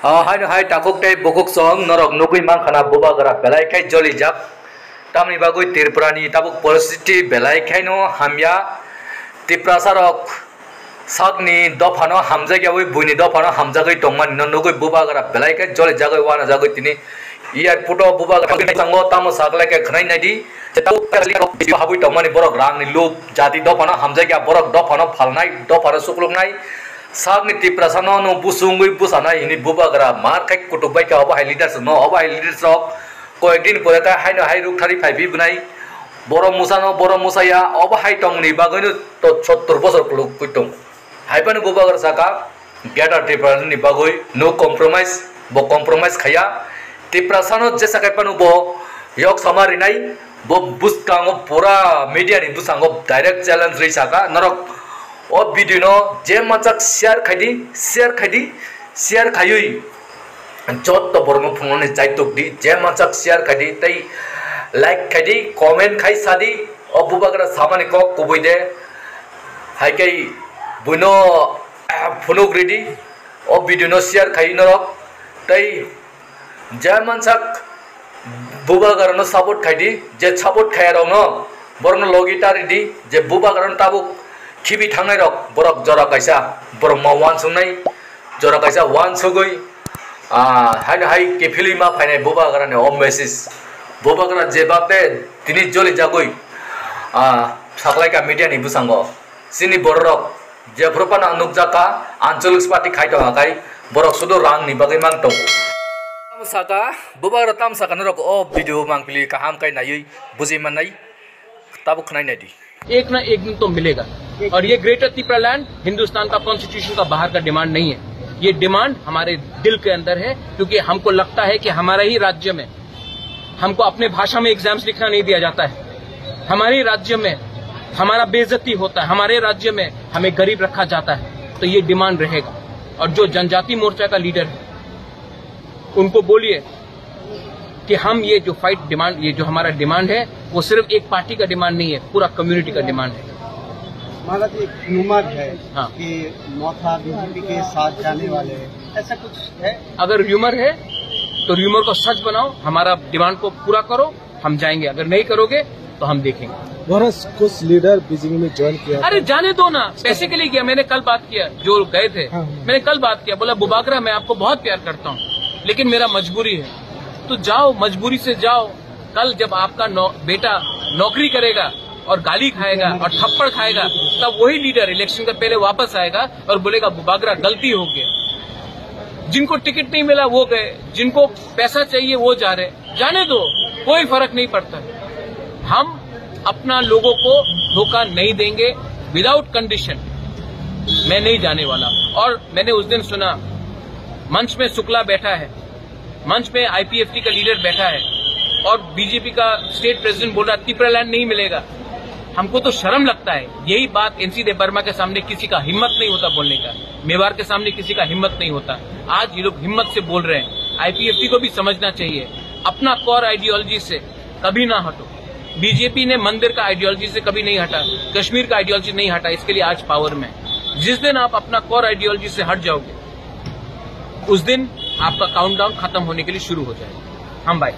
hai takuk tei bokuk song norok nugui mangkhana boba gara belai khai joli jak tamni bagui tirprani tabuk ପରିସ୍ଥିତି belai khai no hamya tiprasarok sakni dofano hamjagya oi buini dofano hamjagai tongman no nugui boba gara belai khai joli jagai wana jagai tini iyar puto boba gara tango tamo saklai ke khnai nai di jetau kali habui tongmani borok rang ni loop jati dofano hamjagya borok dofano phalnai dofano suklungnai सागनी तिप्रासानो नो बुसुंगुई बुसाना इनि बुबा गरा मार kai kutubai ka oba hai leaders no oba hai leaders rok koekdin pore ta hai no hai ruk thari phaibi bunai boro musano boro musaya oba hai tongni bagoi to 70 bosor kuluk kuitong hai panu buba gara saka geta tiprasani bagoi no compromise bo compromise khaya tiprasano jesa kai panu bo yok samari nai bo buskango pura media ni busango direct challenge ri saka narok o video no je machak share khayui jot to bormo phungone jaitok di je machak share khadi tai like khadi comment khai sadi o bubagra samani ko kubuide hai kai buno phunuk ready o video no share khai norok tai je machak bubagra no support khadi je support khayarong no borno logita ready je bubagra no tabuk Kibi thangnai rok borok jora kaisa borok ma wan sungnai jora kaisa wan sugoi hai ke filima phainai boba garane om message boba gara jebabe tini joli jagoi saklai ka media ni busango sini borok je propana nukjaka ancholik party khaito hakai borok sudo rang ni bagai mang to saka boba gara tam saka norok o video mangpili kaham kai nai buji manai tabu khnai nai di एक ना एक दिन तो मिलेगा और ये greater Tripura land Hindustan का constitution का बाहर का डिमांड नहीं है। ये डिमांड हमारे दिल के अंदर है, क्योंकि हमको लगता है कि हमारा ही राज्य में हमको अपने भाषा में एग्जाम्स लिखना नहीं दिया जाता है, हमारे राज्य में हमारा बेइज्जती होता है, हमारे राज्य में हमें गरीब रखा जाता है। तो ये डिमांड रहेगा। और जो जनजाति मोर्चा का लीडर है उनको बोलिए कि हम ये जो फाइट डिमांड, ये जो हमारा डिमांड है वो सिर्फ एक पार्टी का डिमांड नहीं है, पूरा कम्युनिटी का डिमांड है। महाराज एक र्यूमर है कि मौथा बीजेपी के साथ जाने वाले हैं, ऐसा कुछ है? अगर र्यूमर है तो र्यूमर को सच बनाओ, हमारा डिमांड को पूरा करो, हम जाएंगे। अगर नहीं करोगे तो हम देखेंगे। कुछ लीडर बीजेपी में ज्वाइन किया। अरे जाने दो ना, पैसे के लिए किया। मैंने कल बात किया, जो गए थे मैंने कल बात किया, बोला बुबागरा मैं आपको बहुत प्यार करता हूँ लेकिन मेरा मजबूरी है। तो जाओ, मजबूरी से जाओ। कल जब आपका बेटा नौकरी करेगा और गाली खाएगा और थप्पड़ खाएगा तब वही लीडर इलेक्शन का पहले वापस आएगा और बोलेगा बुबागरा गलती हो गया। जिनको टिकट नहीं मिला वो गए, जिनको पैसा चाहिए वो जा रहे, जाने दो, कोई फर्क नहीं पड़ता। हम अपना लोगों को धोखा नहीं देंगे विदाउट कंडीशन। मैं नहीं जाने वाला। और मैंने उस दिन सुना मंच में शुक्ला बैठा है, मंच में आईपीएफटी का लीडर बैठा है और बीजेपी का स्टेट प्रेसिडेंट बोल रहा है त्रिपुरा लैंड नहीं मिलेगा। हमको तो शर्म लगता है। यही बात एनसी देबबर्मा के सामने किसी का हिम्मत नहीं होता बोलने का, मेवाड़ के सामने किसी का हिम्मत नहीं होता। आज ये लोग हिम्मत से बोल रहे हैं। आईपीएफटी को भी समझना चाहिए, अपना कोर आइडियोलॉजी से कभी ना हटो। बीजेपी ने मंदिर का आइडियोलॉजी से कभी नहीं हटा, कश्मीर का आइडियोलॉजी नहीं हटा, इसके लिए आज पावर में। जिस दिन आप अपना कोर आइडियोलॉजी से हट जाओगे उस दिन आपका काउंटडाउन खत्म होने के लिए शुरू हो जाएगा। हम भाई